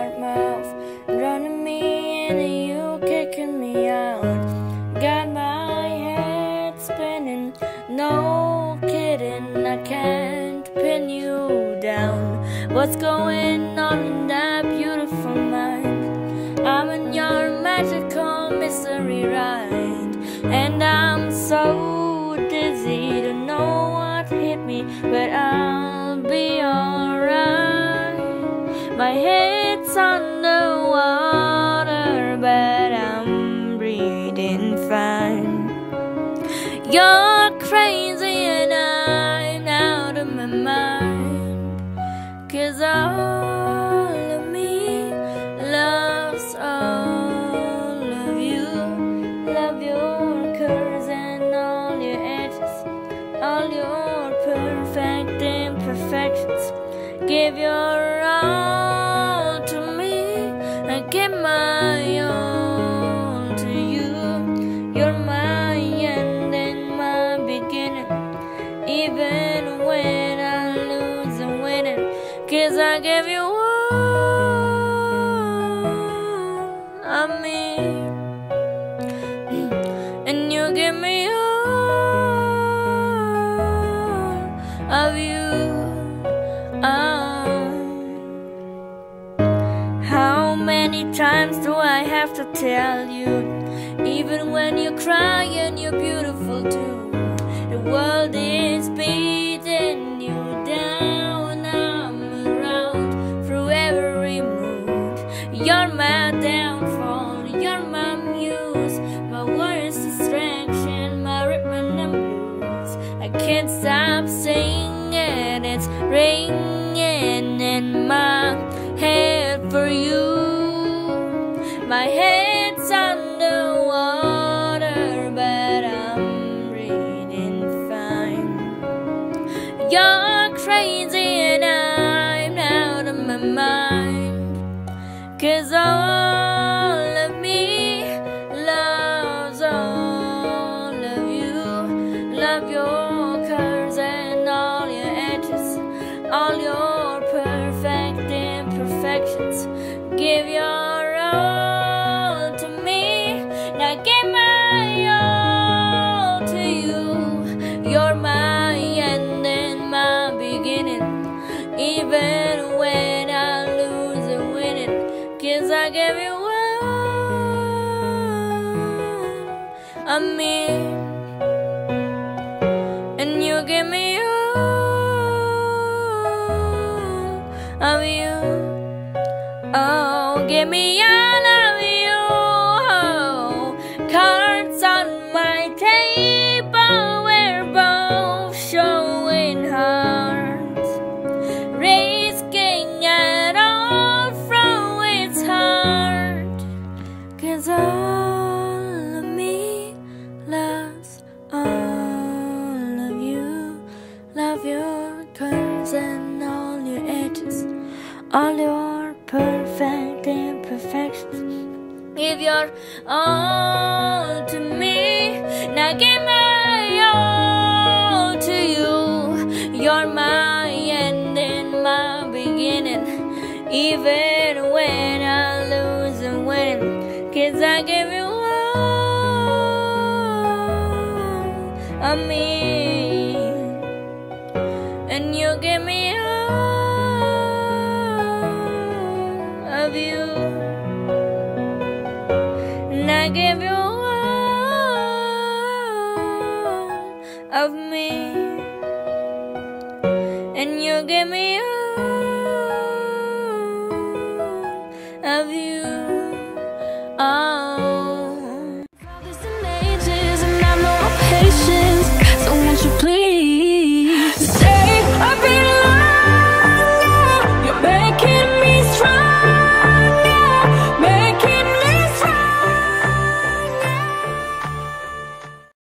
smart mouth, running me in and you kicking me out. Got my head spinning, no kidding, I can't pin you down. What's going on in that beautiful mind? I'm in your magical mystery ride, and I'm so dizzy, don't know what hit me, but I'll be alright. My head's underwater, but I'm breathing fine. You're crazy and I'm out of my mind, 'cause all of me loves all of you. Love your curves and all your edges, all your perfect imperfections. Give your all to me, I give my all to you. You're my end and my beginning, even when I lose and winning, 'cause I give you all of me, and you give me all of you. How many times do I have to tell you? Even when you cry and you're beautiful too, the world is beating you down. I'm around through every mood. You're my downfall, you're my muse, my worst distraction, my rhythm and blues. I can't stop singing, it's ringing in my head for you. My head's underwater, but I'm breathing fine. You're crazy and I'm out of my mind, 'cause all of me loves all of you. Love your curves and all your edges, all your perfect imperfections. Give your all to me, now give my all to you. You're my end and my beginning, even when I lose and win it, 'cause I give you all of me, and you give me all of you. Oh, give me all of you. Oh, cards on my table, we're both showing hearts, risking it all from its heart, 'cause all of me loves all of you. Love your curves and all your edges, all your perfect imperfections. Give your all to me, now give my all to you. You're my end and my beginning, even when I lose and win, 'cause I give you all of me, and you give me of you, and I give you all of me, and you give me all